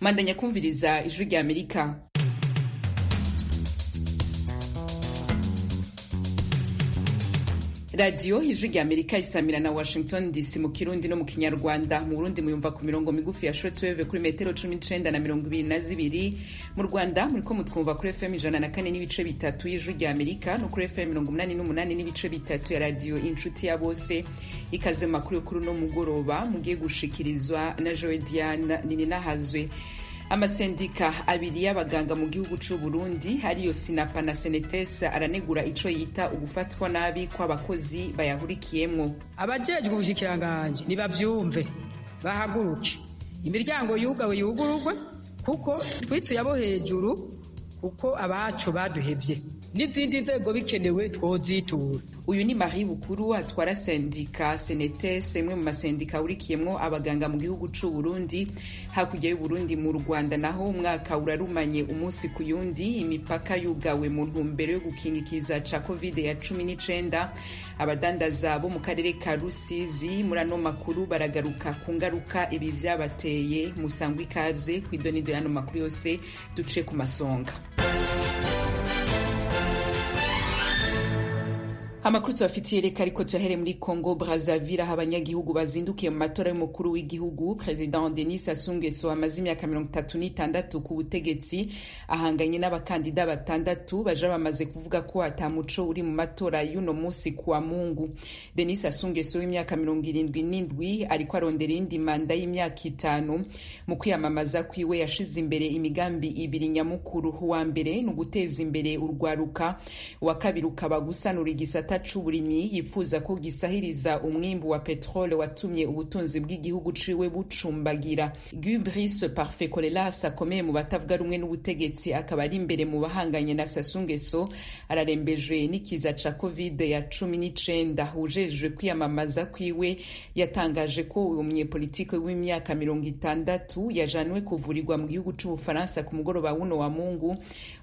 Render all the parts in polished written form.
Mandanya kumviriza ijwi rya Amerika. Radio ijwi rya Amerika isamira na Washington DC mu Kirundi no mu Kinyarwanda. Mu Burundi muyumva ku mirongo migufi ya shortwave kuri metero 19 na 22. Mu Rwanda muriko mutwumva kuri FM 104 n'ibice bitatu y'ijwi rya Amerika no kuri FM 88 n'ibice bitatu ya radio Inshuti ya Bose. Ikaze makuru kuri no mugoroba mugiye gushikirizwa na Joe Diane Nininahazwe. Amasendika abiri y'abaganga mu gihugu c'u Burundi hariyo Sinapa na Senetes aranegura ico yita ugufatwa nabi kw'abakozi bayahurikiyemwo. Abajejwe ubushikiranganje nibavyumve bahaguruke imiryango yugawe yugurugwe kuko twituye abo hejuru kuko abacu baduhevye n'izindi nzego bikenewe twozitura. Uyu ni Marie Bukuru atwara sendika Senetes, imwe mu masendika urikiyemwo abaganga mu gihugu c'u Burundi. Hakurya y'u Burundi mu Rwanda naho umwaka urarumanye umunsi ku yundi, imipaka yugawe mu ntumbero yo gukingikiza ca COVID-19. Abadandaza bo mu karere ka Rusizi muri ano makuru baragaruka ku ngaruka ibi vyabateye. Musangwa ikaze kw'idonido y'ano makuru yose duce ku masonga. Amakuru tubafitiye reka ariko tuyahere muri Congo Brazzaville, aho abanyagihugu bazindukiye mu matora y'umukuru w'igihugu. President Denis Sassou Nguesso amaze imyaka 36 ku butegetsi ahanganye n'abakandida batandatu baje bamaze kuvuga ko atamuco uri mu matora y'uno munsi kuwa Mungu. Denis Sassou Nguesso w'imyaka 77 ariko arondera indi manda y'imyaka 5. Mu kwiyamamaza kwiwe yashize imbere imigambi ibiri nyamukuru. Wa mbere ni uguteza imbere urwaruka, wa kabiri ukaba gusanura igisata c'uburimyi yifuza ko gisahiriza umwimbu wa petrole watumye ubutunzi bw'igihugu ciwe bucumbagira. Guy Brice Parfait Colelas akomeye mu batavuga rumwe n'ubutegetsi akaba ari imbere mu bahanganye na Sassou Nguesso ararembejwe n'ikiza ca COVID-19. Ujejwe kwiyamamaza kwiwe yatangaje ko uwo munyepolitike w'imyaka 60 yajanwe kuvurirwa mu gihugu c'Ubufaransa ku mugoroba wuno wa Mungu.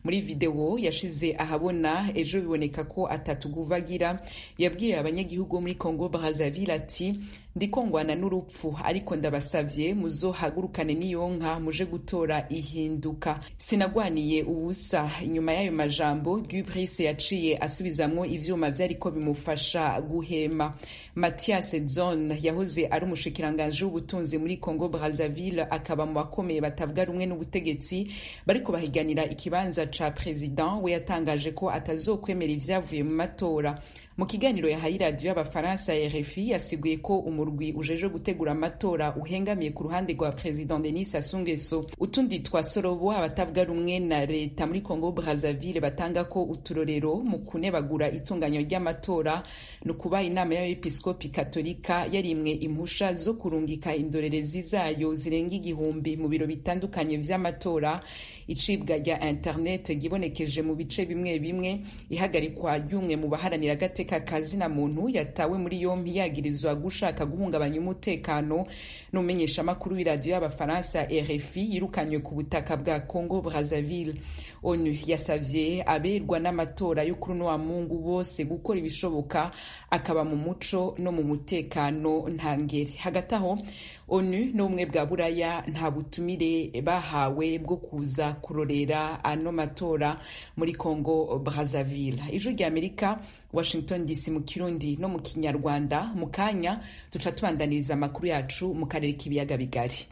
Muri video yashize ahabona ejo biboneka ko atatuguvagira yabwiye abanyagihugu muri Congo Brazzaville ati ndikongwana n'urupfu ariko ndabasavye muzohagurukane niyonka muje gutora ihinduka. Sinagwaniye ubusa. Inyuma y'ayo majambo Guy Brice yaciye asubizamwo ivyuma vyariko bimufasha guhema. Mathias Zone yahoze ari umushikiranganje w'ubutunzi muri Congo Brazzaville akaba mu bakomeye batavuga rumwe n'ubutegetsi bariko bahiganira ikibanza ca president. We yatangaje ko atazokwemera ivyavuye mu matora. Mu kiganiro yahaye radio y'abafaransa RFI yasiguye ko umurwi ujeje gutegura amatora uhengamiye ku ruhande rwa President Denis Sassou Nguesso. Utundi twasorobo abatavuga rumwe na leta muri Congo Brazzaville batanga ko uturorero mu kunebagura itunganyo ry'amatora no kuba inama y'abepiskopi katolika yarimwe impusha zo kurungika indorerezi zayo zirenga 1000 mu biro bitandukanye vy'amatora. Icibwa rya internet gibonekeje mu bice bimwe bimwe, ihagarikwa ry'umwe mu baharanira gateka kazina muntu yatawe muri yompi yagirizwa gushaka guhungabanya umutekano. N'umenyesha makuru w'iradio y'abafaransa RFI yirukanywe ku butaka bwa Congo Brazzaville. ONU yasavye aberwa n'amatora yo kuri no wa Mungu bose gukora ibishoboka akaba mu muco no mu mutekano ntangere. Hagati aho ONU n'ubumwe bwa Buraya nta butumire bahawe bwo kuza kurorera ano matora muri Congo Brazzaville. Ijwi rya Amerika, Washington DC mu Kirundi no mu Kinyarwanda. Mu kanya tuca tubandaniriza amakuru yacu mu karere k'ibiyaga bigari.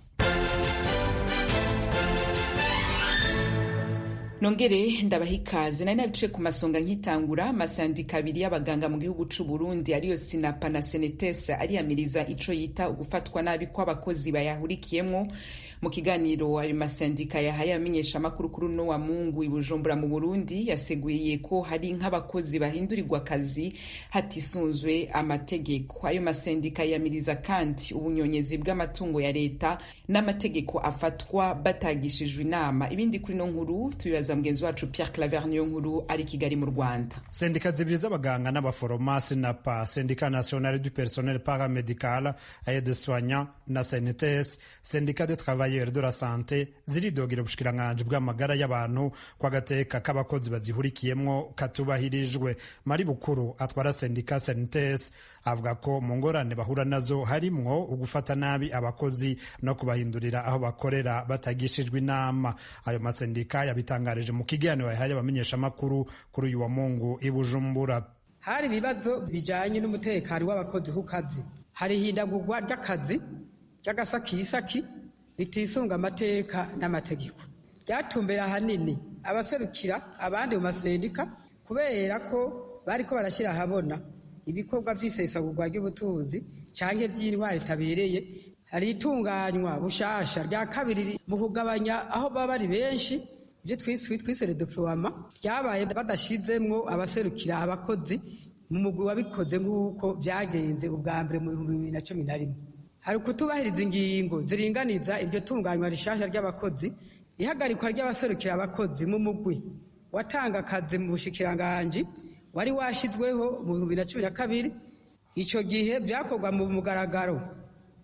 Nongere ndabahikaze nari nabice ku masonga nkitangura. Amasandika abiri y'abaganga mu gihugu c'u Burundi ariyo Sinapa na Senetes ariyamiriza ico yita ugufatwa nabi kw'abakozi bayahurikiyemwo. Mu kiganiro ayo masandika yahaye amenyesha amakuru kuri no wa Mungu i Bujumbura mu Burundi yaseguye ko hari nk'abakozi bahindurirwa akazi hatisunzwe amategeko. Ayo masandika yamiriza kandi ubunyonyezi bw'amatungo ya leta n'amategeko afatwa batagishijwe inama. Ibindi kuri no nkuru tubibaza mgenzi wacu Pierre Claver Niyonkuru ari Kigali mu Rwanda. Sendika zibiri z'abaganga n'abaforoma Sinapa, Syndicat National du Personnel Paramédical et des Soignants na Senetes, Syndicat de Travail travailleurs de la santé ziridogera ubushikiranganji bw'amagara y'abantu ko agateka k'abakozi bazihurikiyemwo katubahirijwe. Mari Bukuru atwara sendika Sentes avuga ko mu ngorane bahura nazo harimwo ugufata nabi abakozi no kubahindurira aho bakorera batagishijwe inama. Ayo masendika yabitangarije mu kiganiro yahaye abamenyeshamakuru kuri uyu wa Mungu i Bujumbura. Hari ibibazo bijanye n'umutekano w'abakozi ku kazi, hari ihindagurwa ry'akazi ry'agasakisaki ritisunga amateka n'amategeko, ryatumbera ahanini abaserukira abandi mu masendika kubera ko bariko barashira ahabona ibikorwa vy'isesagurwa ry'ubutunzi canke vy'intwari itabereye. Hari itunganywa bushasha rya kabiri mu kugabanya aho baba bari benshi, ibyo twise redeploiement, ryabaye badashizemwo abaserukira abakozi mu mugwi wabikoze nk'uko vyagenze ubwa mbere mu 2011. Hari kutubahiriza ingingo ziringaniza iryo tunganywa rishasha ry'abakozi, ihagarikwa ry'abaserukira abakozi mu mugwi watanga akazi mu bushikiranganji wari washizweho mu 2012. Ico gihe vyakorwa mu mugaragaro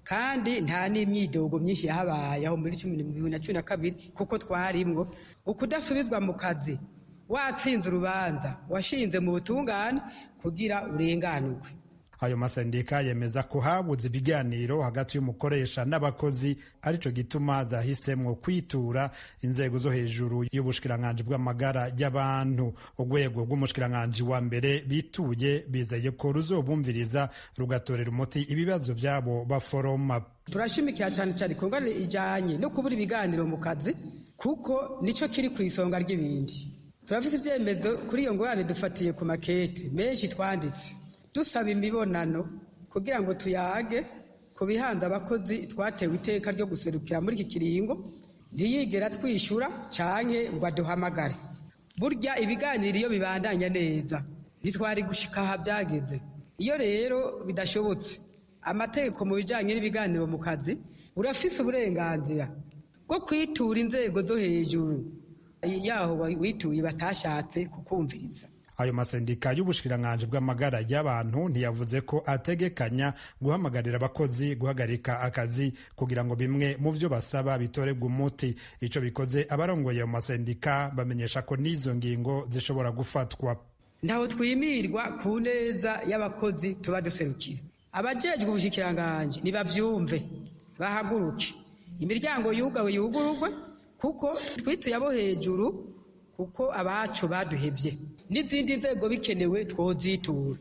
kandi nta n'imyidogo myinshi yahabaye aho muri 2012 kuko twarimwo ukudasubizwa mu kazi watsinze urubanza washinze mu butungane kugira urenganurwe. Ayo masendika yemeza ko habuze ibiganiro hagati y'umukoresha n'abakozi, arico gituma zahisemwo kwitura inzego zo hejuru y'ubushikiranganji bw'amagara y'abantu. Urwego rw'umushikiranganji wa mbere bituye bizeye ko ruzobumviriza rugatorera umuti ibibazo vyabo baforoma. Turashimikira cyane cyane kongana ijanye no kubura ibiganiro mu kazi kuko nico kiri ku isonga ry'ibindi. Turafite ibyemezo kuri iyo ngorane dufatiye ku makete menshi twanditse dusaba imibonano kugira ngo tuyage ku bihanze abakozi twatewe iteka ryo guserukira muri iki kiringo, ntiyigera twishura canke ngo aduhamagare. Burya ibiganiro iyo bibandanya neza ntitwari gushika aha byageze. Iyo rero bidashobotse, amategeko mu bijanye n'ibiganiro mu kazi urafise uburenganzira bwo kwitura inzego zo hejuru yaho wituye batashatse kukumviriza. Ayo masendika y'ubushikiranganji bw'amagara y'abantu ntiyavuze ko ategekanya guhamagarira abakozi guhagarika akazi kugira ngo bimwe mu vyo basaba bitorebwe umuti. Ico bikoze abarongoye ayo masendika bamenyesha ko n'izo ngingo zishobora gufatwa. Ntaho twimirwa ku neza y'abakozi tuba duserukira. Abajejwe ubushikiranganji nibavyumve bahaguruke, imiryango yugawe yugururwe kuko twituye abo hejuru kuko abacu baduhevye, n'izindi nzego bikenewe twozitura.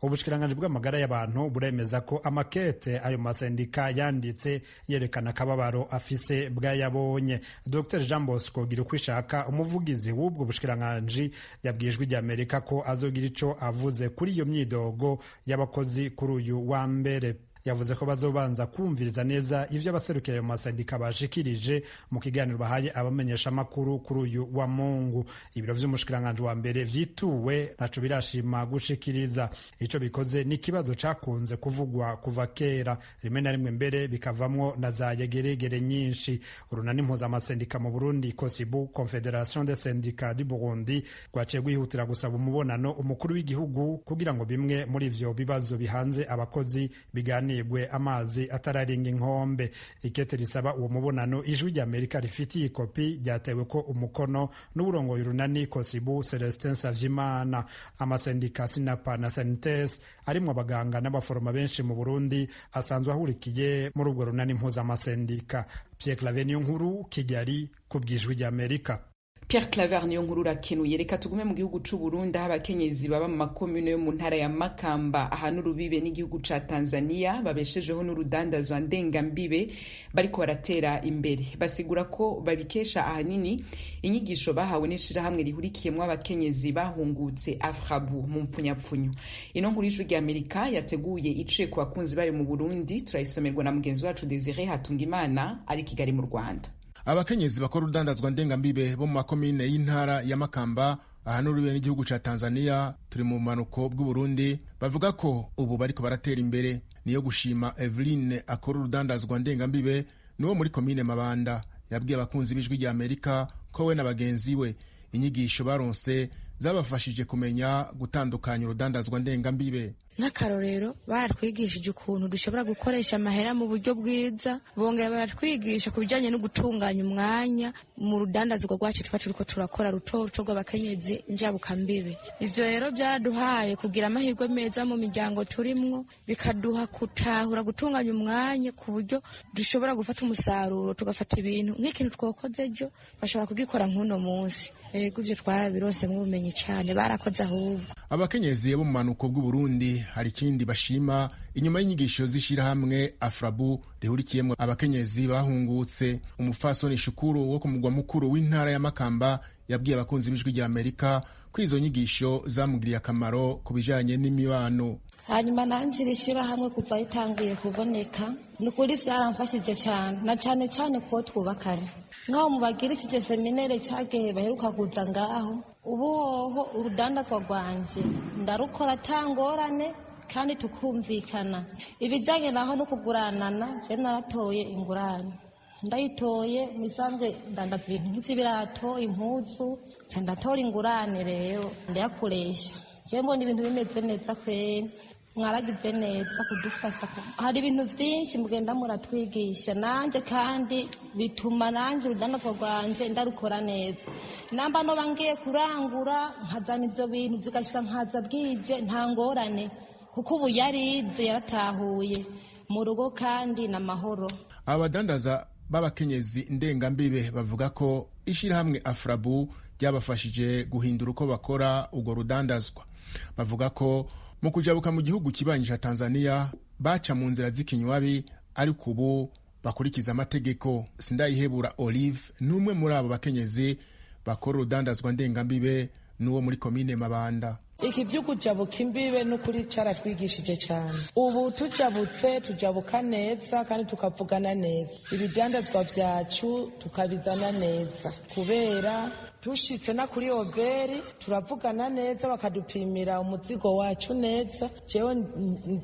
Ubushikiranganji bw'amagara y'abantu buremeza ko amakete ayo masendika yanditse yerekana akababaro afise bwayabonye. Dr Jean Bosco Girukwishaka, umuvugizi w'ubwo bushikiranganji, yabwiye Ijwi ry'Amerika ko azogira ico avuze kuri iyo myidogo y'abakozi kuri uyu wa mbere. Yavuze ko bazobanza kumviriza neza ivyo abaserukira ayo masendika bashikirije mu kiganiro bahaye abamenyesha makuru kuri uyu wa Mungu. Ibiro vy'umushikiranganji wa mbere vyituwe naco birashima gushikiriza. Ico bikoze ni kibazo cakunze kuvugwa kuva kera, rimwe na rimwe mbere bikavamwo na za yegeregere nyinshi. Urunani mpuzamasendika mu Burundi COSIBU, Confederation des Syndicats du Burundi, rwaciye gwihutira gusaba umubonano umukuru w'igihugu kugira ngo bimwe muri ivyo bibazo bihanze abakozi bigani amazi atararenga inkombe. Ikete risaba uwo mubonano Ijwi ry'Amerika rifitiye ikopi ryatewe ko umukono n'uburongoye urunani COSIBU Celestin Savyimana. Amasendika Sinapa na Sentes arimwo abaganga n'abaforoma benshi mu Burundi asanzwe ahurikiye muri ubwo runani mpuzamasendika. Pierre Claver Niyonkuru, Kigali, ku bw'Ijwi ry'Amerika. Pierre Claver Niyonkuru urakenuye. Reka tugume mu gihugu c'u Burundi aho abakenyezi baba mu makomune yo mu ntara ya Makamba ahantu rubibe n'igihugu ca Tanzania babeshejeho n'urudandazwa ndengambibe bariko baratera imbere. Basigura ko babikesha ahanini inyigisho bahawe n'ishirahamwe rihurikiyemwo abakenyezi bahungutse Afrabu mu mpfunyapfunyo. Ino nkuru y'Ijwi ry'Amerika yateguye iciye ku bakunzi bayo mu Burundi, turayisomerwa na mugenzi wacu Desire Hatungimana ari Kigali mu Rwanda. Abakenyezi bakora urudandazwa ndengambibe bo mu makomine y'intara ya Makamba ahantu rubibe n'igihugu ca Tanzania turi mu manuko bw'u Burundi bavuga ko ubu bariko baratera imbere. Niyo gushima Eveline akora urudandazwa ndengambibe niwo muri komine Mabanda yabwiye abakunzi b'Ijwi ry'Amerika ko we na bagenzi we inyigisho baronse zabafashije kumenya gutandukanya urudandazwa ndengambibe. nk'akarorero baratwigishije ukuntu dushobora gukoresha amahera mu buryo bwiza, bongera baratwigisha ku bijyanye no gutunganya umwanya mu rudandazwa rwacu tuba turiko turakora ruto rw'abakenyezi njabukambibe. Ivyo rero byaraduhaye kugira amahirwe meza mu miryango turimwo, bikaduha gutahura gutunganya umwanya ku buryo dushobora gufata umusaruro, tugafata ibintu nk'ikintu twakoze ejo bashobora kugikora nk'uno munsi. Ego ivyo twarabirose mu bumenyi cyane, barakoze ahubwo. Abakenyezi bo mu manuko bw'u Burundi hari ikindi bashima inyuma y'inyigisho z'ishirahamwe Afrabu rihurikiyemwo abakenyezi bahungutse. Umupfasoni Shukuru wo ku mugwa mukuru w'intara ya Makamba yabwiye abakunzi b'ijwi rya Amerika ko izo nyigisho zamugiriye akamaro ku bijanye n'imibano. Hanyuma nanje irishirahamwe kuva ritanguye kuboneka nukuri vyaramfashije cyane, na cyane cyane ko twubakanye nkaho mubagirishije seminere cagihe baheruka kuza ngaho. Ubu hoho urudandazwa rwanje ndarukora atangorane kandi tukumvikana. Ibijanye naho no kuguranana je naratoye ingurane, ndayitoye misanzwe ndandaza ibintu nk'ibirato, impuzu, ndatora ingurane rero ndayakoresha. Je mbona ibintu bimeze neza kweri, mwaragize neza kudufasha. Hari ibintu vyinshi mugenda muratwigisha nanje, kandi bituma nanje urudandazwa rwanje ndarukora neza. Namba no bangiye kurangura nkazana ivyo bintu vyugashira nkaza bwije nta ngorane, kuko ubu yarize yaratahuye mu rugo kandi n'amahoro. Abadandaza b'abakenyezi ndengambibe bavuga ko ishirahamwe Afrabu ryabafashije guhindura uko bakora urwo rudandazwa. Bavuga ko mu kujabuka mu gihugu kibanyi ca Tanzania baca mu nzira z'ikinywabi, ariko ubu bakurikiza amategeko. Sindayihebura Olive n'umwe muri abo bakenyezi bakora urudandazwa ndengambibe n'uwo muri komine Mabanda. Iki vy'ukujabuka imbibe n'ukuri caratwigishije cyane. Ubu tujabuka neza kandi tukavugana neza, ibidandazwa vyacu tukabizana neza, kubera tushitse na kuri overi turavugana neza, bakadupimira umuzigo wacu neza. Jewe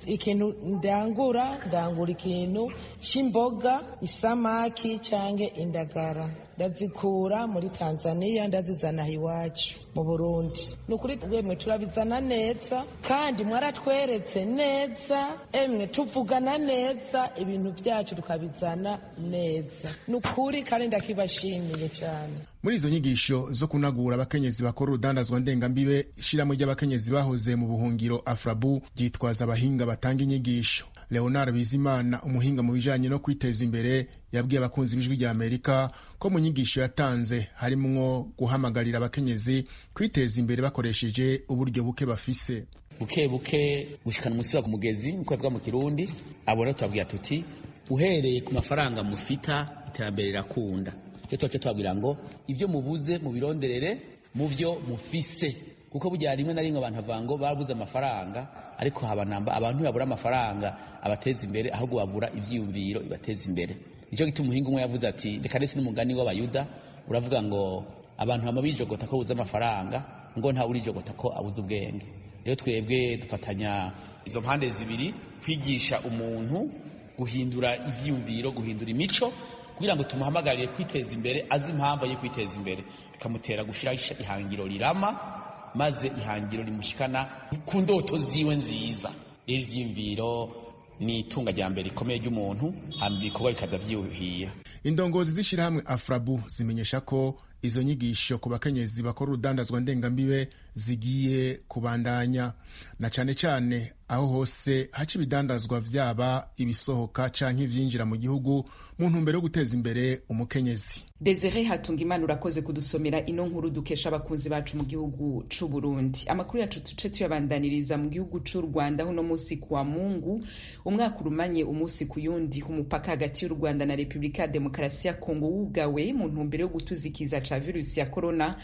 ikintu ndangura ikintu c'imboga, isamaki canke indagara, ndazikura muri Tanzania ndazizana iwacu mu Burundi. Nukuri twemwe turabizana neza kandi mwaratweretse neza, emwe tuvugana neza, ibintu vyacu tukabizana neza. Nukuri kandi ndakibashimiye cyane. Muri izo nyigisho zo kunagura abakenyezi bakora urudandazwa ndengambibe, ishirahamwe ry'abakenyezi bahoze mu buhungiro Afrabu ryitwaza abahinga batanga inyigisho. Leonard Bizimana, umuhinga mu bijanye no kwiteza imbere, yabwiye abakunzi b'ijwi rya Amerika ko mu nyigisho yatanze harimwo guhamagarira abakenyezi kwiteza imbere bakoresheje uburyo buke bafise. Buke gushikana umusiba ku mugezi nkuko bivuga mu Kirundi. Abo rero tubabwira tuti uhereye ku mafaranga mufita iterambere rirakunda. Cyo twabwira ngo ibyo mubuze mu bironderere mu byo mufise, kuko burya rimwe na rimwe abantu bavango babuze amafaranga, ariko habanamba abantu babura amafaranga abateza imbere, ahubwo babura ivyiyumviro ibateza imbere. Nicyo gituma umuhinga umwe yavuze ati reka ndetse n'umugani w'Abayuda uravuga ngo abantu bama bijogota ko buze amafaranga, ngo nta urijogota ko abuze ubwenge. Rero twebwe dufatanya izo mpande zibiri, kwigisha umuntu guhindura ivyiyumviro, guhindura imico, kugira ngo tumuhamagarire kwiteza imbere, azi impamvu yo kwiteza imbere, bikamutera gushira ihangiro rirama, maze ihangiro rimushikana ku ndoto ziwe nziza. Ivyiyumviro ni itunga rya mbere rikomeye ry'umuntu, hambira ibikorwa bikaza vyuhiye. Indongozi z'ishirahamwe Afrabu zimenyesha ko izo nyigisho ku bakenyezi bakora urudandazwa ndengambibe zigiye kubandanya, na cane cane aho hose haca ibidandazwa vyaba ibisohoka canke ivyinjira mu gihugu, mu ntumbero yo guteza imbere umukenyezi. Desire Hatungimana urakoze kudusomera ino nkuru dukesha abakunzi bacu mu gihugu c'u Burundi. Amakuru yacu tuce tuyabandaniriza mu gihugu c'u Rwanda. Huno musi kuwa Mungu umwaka urumanye umusi kuyundi ku mupaka hagati y'u Rwanda na Republika ya Demokarasi ya Kongo wugawe mu ntumbero yo gutuzikiza ca virusi ya corona.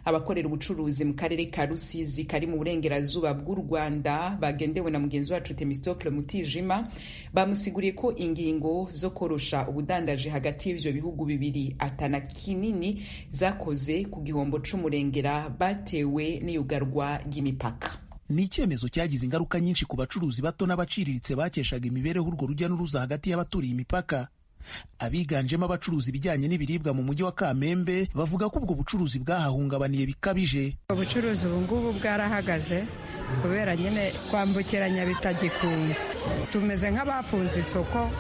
Abakorera ubucuruzi mu karere ka Rusizi kari mu burengerazuba bw'u Rwanda bagendewe na mugenzi wacu Themistocle Mutijima bamusiguriye ko ingingo zo korosha ubudandaje hagati y'ivyo bihugu bibiri atana kinini zakoze ku gihombo c'umurengera batewe n'iyugarwa ry'imipaka. Ni icyemezo cyagize ingaruka nyinshi ku bacuruzi bato n'abaciriritse bakeshaga imibereho urwo rujya n'uruza hagati y'abaturiye imipaka. Abiganjemo abacuruzi bijyanye n'ibiribwa mu mujyi wa Kamembe bavuga ko ubwo bucuruzi bwahahungabaniye bikabije. Ubucuruzi ubu ngubu bwarahagaze kubera nyine kwambukiranya bitagikunze, tumeze nk'abafunze isoko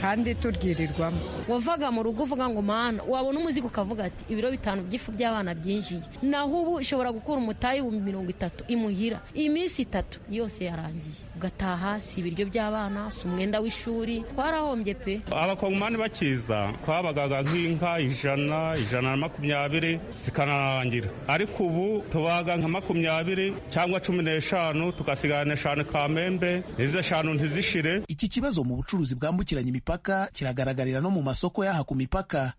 kandi turyirirwamo. wavaga mu rugo uvuga ngo mana, wabona umuzigo ukavuga ati ibiro 5 by'ifu by'abana byinjiye, naho ubu ushobora gukura umutayi w'ibihumbi 30 imuhira iminsi 3 yose yarangiye, ugataha si ibiryo by'abana, si umwenda w'ishuri, twarahombye pe. Abakongomani bakiza twabagaga nk'inka 120 zikanarangira, ariko ubu tubaga nka 20 cyangwa 15 tugasigana 5 Kamembe, izo 5 ntizishire. Iki kibazo mu bucuruzi bwambukiranya imipaka kiragaragarira no mu masoko y'aha ku mipaka.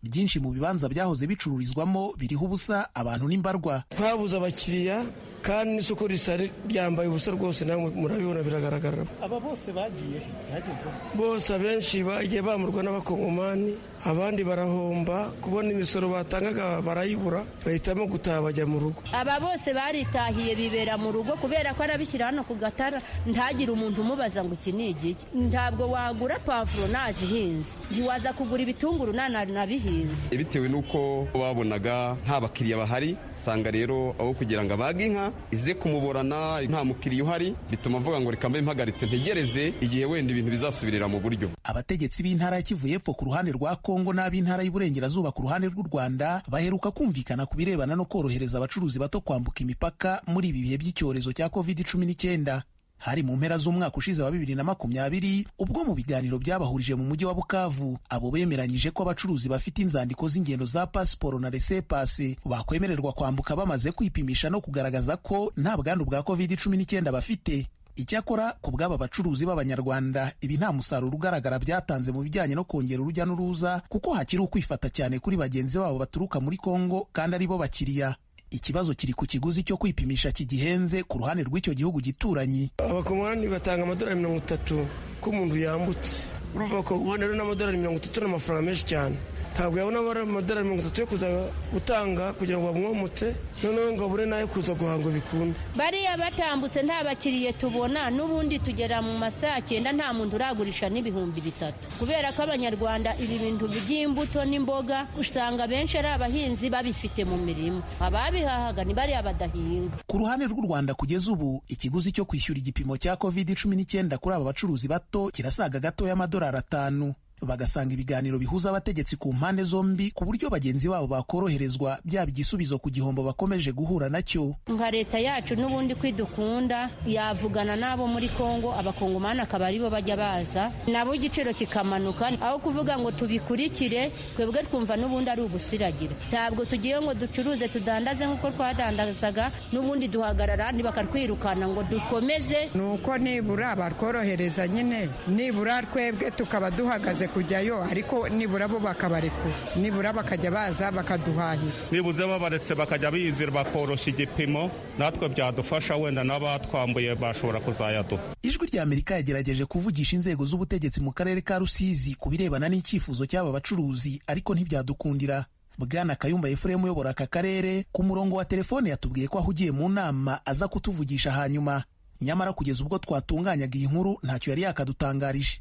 Byinshi mu bibanza byahoze bicururizwamo biriho ubusa, abantu n'imbarwa. Twabuze abakiriya kandi n'isoko risa ryambaye ubusa rwose, namwe murabibona biragaragara. Aba bose bagiye byagenze bose, abenshi bagiye bamurwa n'abakongomani, abandi barahomba kubona imisoro batangaga barayibura, bahitamo gutaha bajya mu rugo. Aba bose baritahiye bibera mu rugo kubera ko arabishyira hano ku gatara, ntagire umuntu umubaza ngo iki ni igiki. Ntabwo wagura pavuro nazihinze, ntiwaza kugura ibitunguru nabihinze. Bitewe n'uko babonaga nta bakiriya bahari, sanga rero aho kugira ngo abage inka ize kumuborana nta mukiriya uhari, bituma avuga ngo reka mbe mpagaritse ntegereze igihe wenda ibintu bizasubirira mu buryo. Abategetsi b'intara ya Kivu y'Epfo ku ruhande rwa Kongo n'ab'intara y'Iburengerazuba ku ruhande rw'u Rwanda baheruka kumvikana ku birebana no korohereza abacuruzi bato kwambuka imipaka muri ibi bihe by'icyorezo cya COVID-19. Hari mu mpera z'umwaka ushize wa 2020 ubwo mu biganiro byabahurije mu mujyi wa Bukavu, abo bemeranyije ko abacuruzi bafite inzandiko z'ingendo za pasiporo na laissez-passer bakwemererwa kwambuka bamaze kwipimisha no kugaragaza ko nta bwandu bwa COVID-19 bafite. Icyakora ku bw'aba bacuruzi b'Abanyarwanda ibi nta musaruro ugaragara byatanze mu bijyanye no kongera urujya n'uruza, kuko hakiri ukwifata cyane kuri bagenzi babo baturuka muri Kongo kandi ari bo bakiriya. Ikibazo kiri ku kiguzi cyo kwipimisha kigihenze ku ruhande rw'icyo gihugu gituranyi. Abakongomani batanga amadolari 30 ko umuntu yambutse. Urumva abakongomani rero n'amadolari 30 n'amafaranga menshi cyane, ntabwo yabona amadolari 30 yo kuza gutanga kugira ngo bamwomotse, noneho ngo abure nayo kuza guhanga bikunda. Bariya batambutse nta bakiriye tubona, n'ubundi tugera mu masaha 9 nta muntu uragurisha n'ibihumbi 3, kubera ko Abanyarwanda ibi bintu by'imbuto n'imboga usanga benshi ari abahinzi babifite mu mirimo, ababihahaga ni bariya badahinga. Ku ruhande rw'u Rwanda kugeza ubu ikiguzi cyo kwishyura igipimo cya COVID-19 kuri aba bacuruzi bato kirasaga gato y'amadolari 5. Bagasanga ibiganiro bihuza abategetsi ku mpande zombi ku buryo bagenzi babo bakoroherezwa byaba igisubizo ku gihombo bakomeje guhura nacyo. Nka leta yacu n'ubundi kwidukunda yavugana nabo muri Kongo, abakongomani akaba aribo bajya baza nabo igiciro kikamanuka, aho kuvuga ngo tubikurikire twebwe twumva n'ubundi ari ubusiragira. Ntabwo tugiye ngo ducuruze tudandaze nk'uko twadandazaga, n'ubundi duhagarara bakatwirukana ngo dukomeze. Nuko nibura barkorohereza nyine, nibura twebwe tukaba duhagaze kujyayo, ariko nibura bo bakabarekura, nibura bakajya baza bakaduhahira. Nibuze babaretse bakajya bizira bakoroshya igipimo, natwe byadufasha, wenda n'abatwambuye bashobora kuzayaduha. Ijwi rya Amerika yagerageje kuvugisha inzego z'ubutegetsi mu karere ka Rusizi ku birebana n'icyifuzo cy'aba bacuruzi, ariko ntibyadukundira. Bwana Kayumba Ephraim uyobora aka karere ku murongo wa telefone yatubwiye ko ahugiye mu nama aza kutuvugisha hanyuma, nyamara kugeza ubwo twatunganyaga iyi nkuru ntacyo yari yakadutangarije.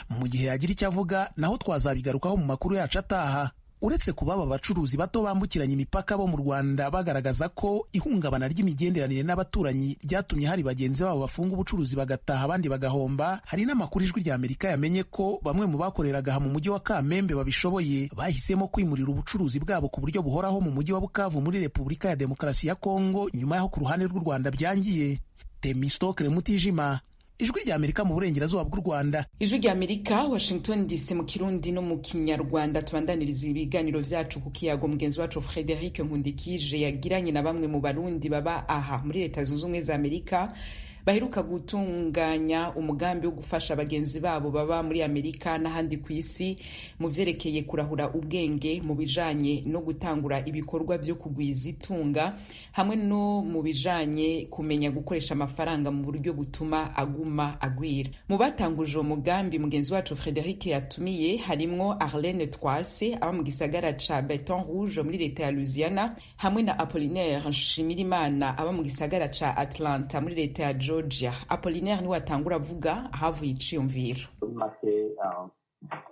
Mu gihe yagira icyo avuga naho twazabigarukaho mu makuru yacu ataha. Uretse kuba aba bacuruzi bato bambukiranya imipaka bo mu Rwanda bagaragaza ko ihungabana ry'imigenderanire n'abaturanyi ryatumye hari bagenzi babo bafunga ubucuruzi bagataha abandi bagahomba, hari n'amakuru Ijwi rya Amerika yamenye ko bamwe mu bakoreraga aha mu mujyi wa Kamembe babishoboye bahisemo kwimurira ubucuruzi bwabo ku buryo buhoraho mu mujyi wa Bukavu muri Repubulika ya Demokarasi ya Kongo, nyuma y'aho ku ruhande rw'u Rwanda byangiye. Temistokle Mutijima, Ijwi rya Amerika mu burengerazuba bw'u Rwanda. Ijwi rya Amerika, Washington DC mu Kirundi no mu Kinyarwanda. Tubandaniriza ibiganiro vyacu ku kiyago mugenzi wacu Frederic Nkundikije yagiranye na bamwe mu Barundi baba aha muri Leta Zunze Ubumwe za Amerika baheruka gutunganya umugambi wo gufasha bagenzi babo baba muri Amerika n'ahandi ku isi mu vyerekeye kurahura ubwenge mu bijanye no gutangura ibikorwa byo kugwiza itunga hamwe no mu bijanye kumenya gukoresha amafaranga mu buryo butuma aguma agwira. Mu batanguje uwo mugambi mugenzi wacu Frederic yatumiye harimwo Arlene Twase aba mu gisagara ca Baton Rouge muri leta ya Louisiana, hamwe na Apollinaire Nshimirimana aba mu gisagara ca Atlanta muri leta ya Georgia. Apollinaire ni watangura avuga ahavuye iciyumviro.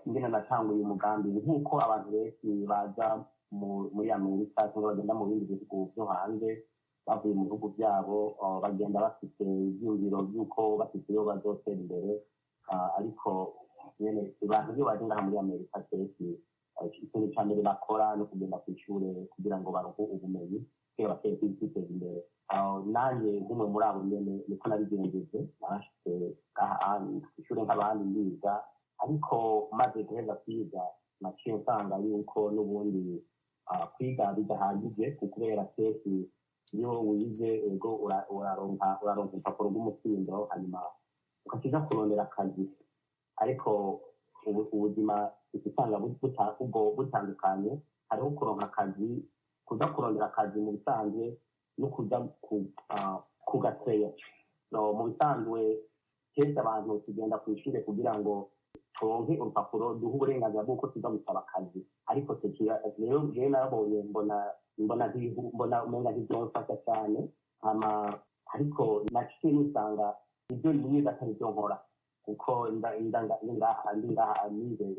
Ngena natanguye umugambi nk'uko abantu benshi baza muri Amerika cyangwa bagenda mu bindi bihugu byo hanze bavuye mu bihugu byabo bagenda bafite ibyumviro by'uko bafite iyo bazotera imbere ariko nyene abantu iyo baje ngaha muri Amerika kenshi ikintu cya mbere bakora no kugenda ku ishuri kugira ngo baronke ubumenyi kugira bateye kwiteza imbere nanjye nk'umwe muri abo nyene niko nabigenjeje nashitse ishuri nk'abandi ndiga ariko maze guheza kwiga naciye nsanga yuko n'ubundi kwiga bidahagije kubera kenshi iyo wize ego uraronka urupapuro rw'umutsindo hanyuma ukakija kurondera akazi ariko ubuzima usanga butandukanye hariho kuronka akazi kuja kurondera akazi mu bisanzwe no kuja kugateya mu bisanzwe kenshi abantu tugenda ku ishuri kugira ngo turonke urupapuro duha uburenganzira bw'uko tuza gusaba akazi ariko rero narabonye mbona umenga ntivyomfasha cyane ariko naciye nisanga ibyo nize atari byo nkora kuko nize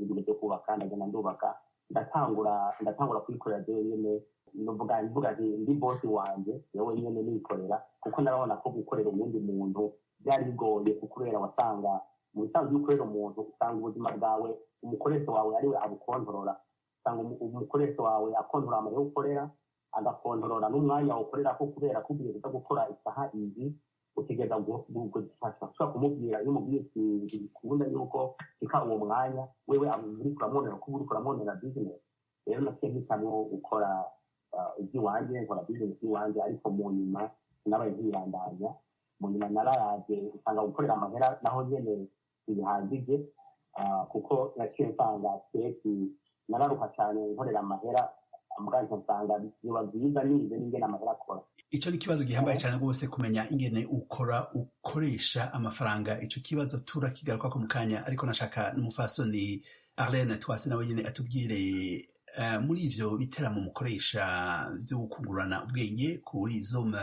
ibintu byo kubaka ndagenda ndubaka ndatangura kwikorera jenyene mvuga nti ndi bosi wanje yewe nyene nikorera kuko narabona ko gukorera uwundi muntu byari bigoye kubera wasanga mu bisanzwe ukorera umuntu usanga ubuzima bwawe umukoresha wawe ariwe abukontorora usanga umukoresha wawe akontorora amahera ukorera agakontorora n'umwanya ukorera ko kubera ko ugiye kuza gukora isaha izi utegeza gushobora kumubwira iyo umubwiye kubunda yuko reka uwo mwanya wewe uri kuramwonera kuba uri kuramwonera business rero nasiye mpitamwo gukora iby'iwanjye nkora business iwanjye ariko mu nyuma nabaye nkibandanya mu nyuma nararavye usanga gukorera amahera naho nyene bihagije kuko naciye nsanga keki nararuka cyane nkorera amahera amuganje nsanga biba byiza nize n'ingene amahera akora. Ico ni ikibazo gihambaye cyane rwose kumenya ingene ukoresha amafaranga. Ico kibazo turakigarukako mu kanya, ariko nashaka n'umufasoni Arlene Twasi nawe nyene atubwire muri ivyo biteramo mukoresha vyo kungurana ubwenge kuri Zoom,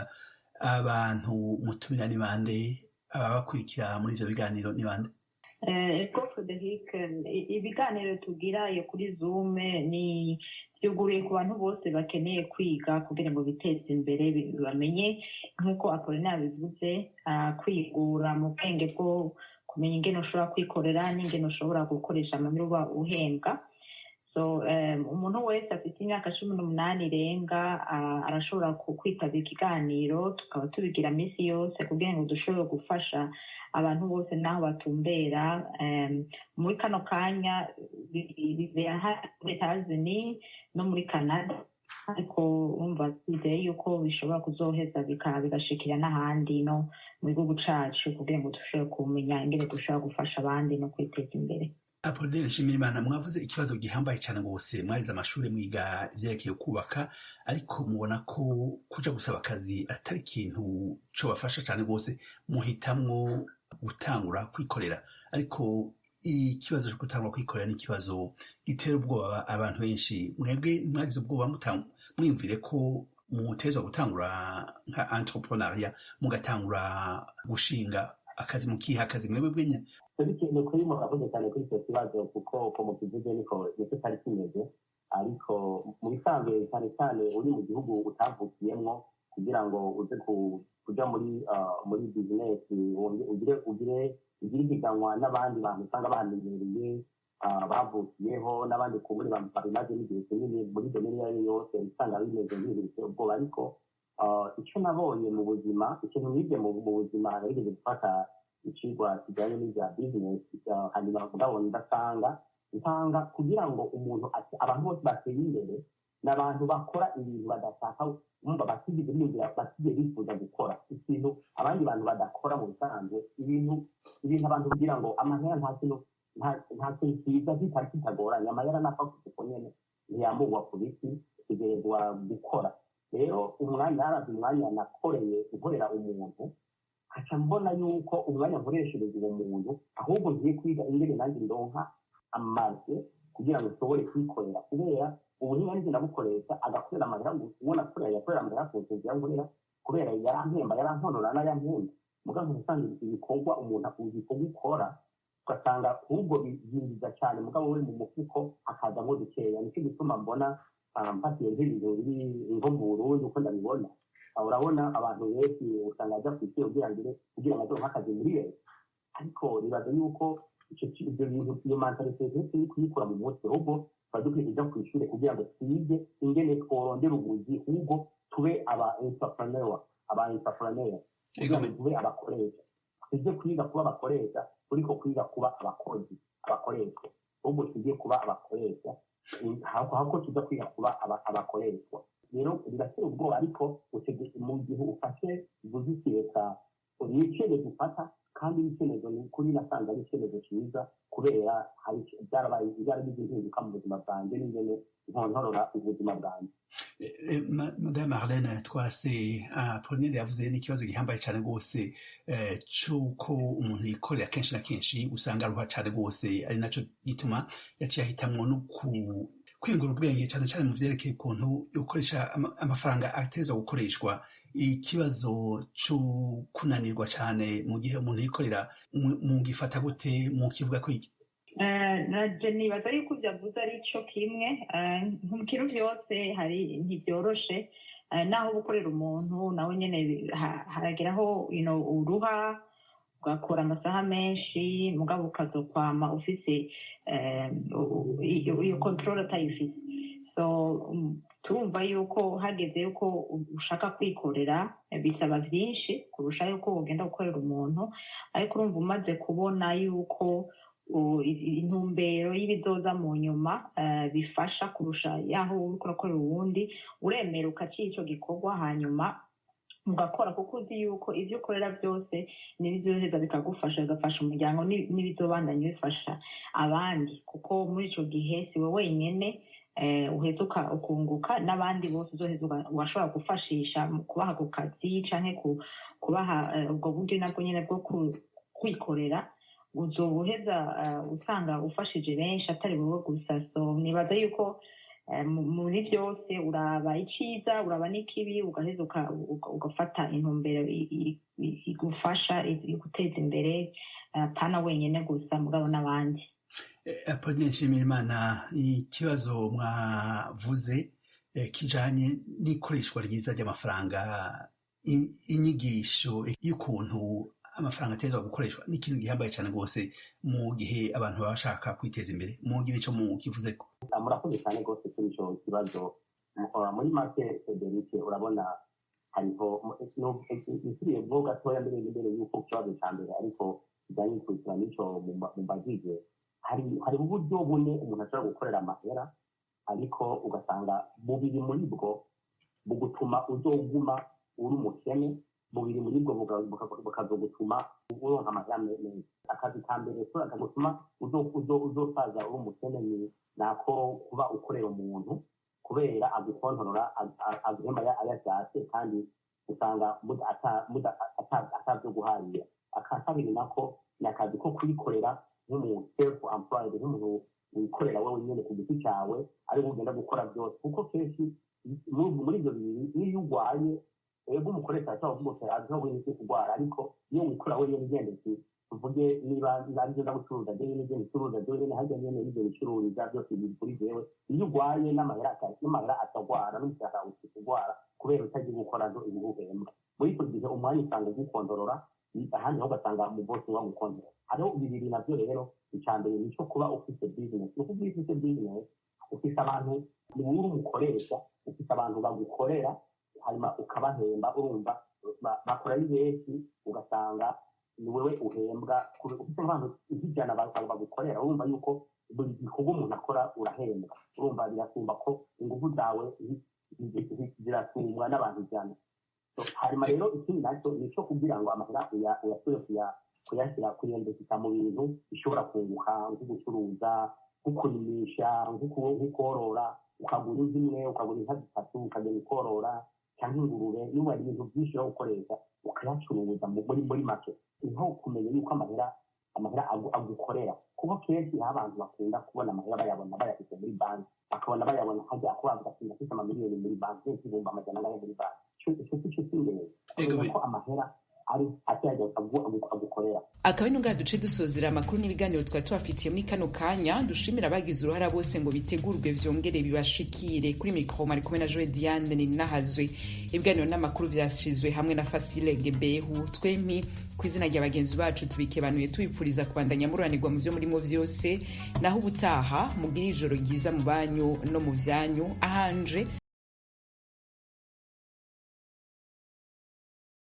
abantu mutumira ni bande? Ababakurikira muri ivyo biganiro ni bande? Eko Frederic, ibiganiro tugira iyo kuri Zoom ni byuguriye ku bantu bose bakeneye kwiga kugira ngo biteze imbere, bamenye nk'uko Apollinaire bivuze, kwigura mu bwenge bwo kumenya ingene ushobora kwikorera n'ingene ushobora gukoresha amahera uba uhembwa. So umuntu wese afite imyaka 18 irenga arashobora kwitabira ikiganiro, tukaba tubigira minsi yose kugira ngo dushobore gufasha abantu bose naho batumbera. Muri kano kanya bibera muri Tanzania no muri Canada, ariko umva twizeye yuko bishobora kuzoheza bigashikira n'ahandi no mu gihugu cacu kugira ngo dushobore kumenya ingene dushobora gufasha abandi no kwiteza imbere. Apollinaire Nshimirimana, mwavuze ikibazo gihambaye cyane rwose, mwarize amashuri mwiga ivyerekeye kubaka, ariko mubona ko kuja gusaba akazi atari ikintu co bafasha cyane rwose, muhitamwo gutangura kwikorera. Ariko ikibazo cyo gutangura kwikorera ni ikibazo gitera ubwoba abantu benshi. Mwebwe mwagize ubwoba mwiyumvire ko mutezwa gutangura nka entrepreneuria, mugatangura gushinga akazi, mukiha akazi mwebwe bwenya? Ni kuri murakoze cyane kuri icyo kibazo kuko uko mukivuze niko cyari kimeze, ariko mu bisanzwe cyane cyane uri mu gihugu utavukiyemwo kugira ngo uze kuja muri business ugire ihiganwa n'abandi bantu usanga bamenyereye bavukiyeho n'abandi kuburi babimaze n'igihe kinini muri domeni iyo ari yose, usanga bimeze nk'ibiteye ubwoba. Ariko icyo nabonye mu buzima, ikintu nibye mu buzima narigeze gufata icigwa kijanye n'ivya business, hanyuma ndabona ndasanga kugira ngo umuntu abantu bose bateye imbere n'abantu bakora ibintu badashaka umva batigeze bifuza gukora ikintu abandi bantu badakora mu bisanzwe, ibintu abantu kugira ngo amahera nta kintu kiza kitagoranye, amahera napfa kuko nyene ntiyamugwa ku biti, tegerezwa gukora. Rero umwanya nakoreye gukorera umuntu, haca mbona yuko umwanya nkoreshereje uwo muntu ahubwo ngiye kwiga ingene nanjye ndonka amaze kugira ngo nshobore kwikorera, kubera ubuhinga nzi ndabukoresha agakorera amahera, ubona yakorera amahera kunsenzi yankorera kubera yarampemba yarankonora n'ayampemba. Mugabo usanga ibikorwa umuntu ibikorwa ukora ugasanga ahubwo byinjiza cyane, mugabo we mu mufuko akazamo dukeya. Nicyo gituma mbona mpatiye nk'ibintu biri nko mu Burundi uko ndabibona, urabona abantu benshi usanga ajya ku isi kugira ngo azohe akazi muri leta ariko nibaza yuko ibyo bintu iyo mentalite turi kuyikura mu mutwe ahubwo tuba dukwiye kujya ku ishuri kugira ngo twige ingene tworondera ubuzi ahubwo tube aba entrepreneur kugira ngo tube abakoresha tujye kwiga kuba abakoresha turiko kwiga kuba abakozi abakoreshwa ahubwo tujye kuba abakoresha ahubwo tujya kwiga kuba abakoreshwa rero biratera ubwoba ariko mu gihe ufashe uvuze leta ni icyemezo ufata kandi icyemezo ni ukuri nasanze ari icyemezo cyiza kubera byaragize impinduka mu buzima bwanjye n'ingene nkontorora ubuzima bwanjye. Madame Marlene Twase, Pauline yavuze n'ikibazo gihambaye cyane rwose cy'uko umuntu yikorera kenshi na kenshi usanga aruha cyane rwose, ari nacyo gituma yaciye ahitamwo no kwiyungura ubwenge cyane cyane mu vyerekeye ukuntu yokoresha amafaranga ateza gukoreshwa. Ikibazo cyo kunanirwa cyane mu gihe umuntu yikorera mu gifata gute mu kivuga ko naje nibaza yuko byavuze ari cyo kimwe mu kintu byose hari ntibyoroshe naho gukorera umuntu nawe nyene harageraho uruha ugakora amasaha menshi mugabo ukazokwama ufise iyo control atayifise. So turumva yuko hageze yuko ushaka kwikorera bisaba byinshi kurusha yuko ugenda gukorera umuntu, ariko urumva umaze kubona yuko intumbero y'ibizoza mu nyuma bifasha kurusha yaho uriko urakorera uwundi, uremera ukaciye ico gikorwa hanyuma ugakora kuko uzi yuko ivyo ukorera byose n'ibizoheza bikagufasha bigafasha umuryango n'ibizobandanya bifasha abandi, kuko muri ico gihe siwe wenyene uheza ukunguka n'abandi bose uzoheza washobora gufashisha mu kubaha ku kazi canke kubaha ubwo buryo nabwo nyene bwo kwikorera, uzobuheza usanga ufashije benshi atari wowe gusa. So nibaza yuko muri byose uraba iciza uraba n'ikibi ugaheza ugafata intumbero igufasha iguteza imbere pana wenyene gusa mugabo n'abandi. Pauline Nshimirimana, ikibazo mwavuze kijanye n'ikoreshwa ryiza ry'amafaranga, inyigisho y'ukuntu amafaranga atezwa gukoreshwa ni ikintu gihambaye cyane rwose mu gihe abantu baba bashaka kwiteza imbere. Mugira icyo mukivuzeko? Murakoze cyane rwose kuri icyo kibazo. Muri make Federice, urabona hariho nsubiriye bwo gatoya mbere y'uko ikibazo cya mbere ariko kijyanye n'ikurikirana n'icyo mumbajije, hari uburyo bune umuntu ashobora gukorera amahera ariko ugasanga bubiri muri bwo bugutuma uzoguma uri umukene, bubiri muri bwo bukazogutuma uronka amahera meza. Akazi ka mbere kagutuma uzosaza uri umukene ni nako kuba ukorera umuntu kubera agukontorora aguhemba ayashatse kandi usanga atavyo guharira. Akakabiri nako ni akazi ko kwikorera nk'umuntu self employed, nk'umuntu wikorera wowe nyene ku giti cyawe ariko ugenda gukora byose, kuko kenshi muri ibyo bibiri iyo urwaye ego umukoresha ashobora kuvuga ati aho wese kurwara, ariko iyo wikorera wewe ugenda tuvuge niba aribyo ndagucuruza jewe n'ibyo bicuruza jewe hajya nyene n'ibyo bicururiza byose biri kuri jewe. Iyo urwaye n'amahera atagwara n'umushahara ukigwara kubera utagiye gukora zo ibihuhembwa. Muri icyo gihe umwanya usanga ugukontorora ahandi ho ugasanga mu bosi wagukontorora. Hariho bibiri navyo rero, icya mbere nico kuba ufite business. Uko ufite business ufite abantu ni wowe umukoresha, ufite abantu bagukorera hanyuma ukabahemba, urumva bakora ari benshi ugasanga ni wewe uhembwa. Ufite abantu ijana bagukorera, urumva yuko buri gikorwa umuntu akora urahembwa, urumva birasumba ko ingufu zawe zirasumbwa n'abantu ijana. Hanyuma rero ikindi nacyo ni icyo kugira ngo amahera uyasubire kuyashyira kuyendekeza mu bintu bishobora kunguka, nko gucuruza, nko kurimisha, nko korora, ukagura inka imwe ukagura inka zitatu ukagenda ukorora cyangwa ingurube. Niba ari ibintu byinshi yo gukoresha ukayacuruza muri make, niho kumenya yuko amahera agukorera. Kuko kenshi aho abantu bakunda kubona amahera bayafite muri banki, bakabona bayabona hajya kuba bagatinda amamiliyoni muri banki, n'ibihumbi amajana ane muri banki. Icyo cy'ingenzi ko amahera ari atyaje agukorera. Akaba ino ngaha duce dusozera amakuru n'ibiganiro twari tubafitiye muri kano kanya. Dushimira abagize uruhara bose ngo bitegurwe vyongere bibashikire. Kuri mikro mari kumwe na Joe Diane Ninahazwe. Ibiganiro n'amakuru vyashizwe hamwe na Fasile Gebehu. Twempi kw'izina rya bagenzi bacu tubikebanuye tubipfuriza kubandanya mururanirwa mu vyo murimo vyose. Naho ubutaha mugira ijoro ryiza mu banyu no mu vyanyu. Ahanje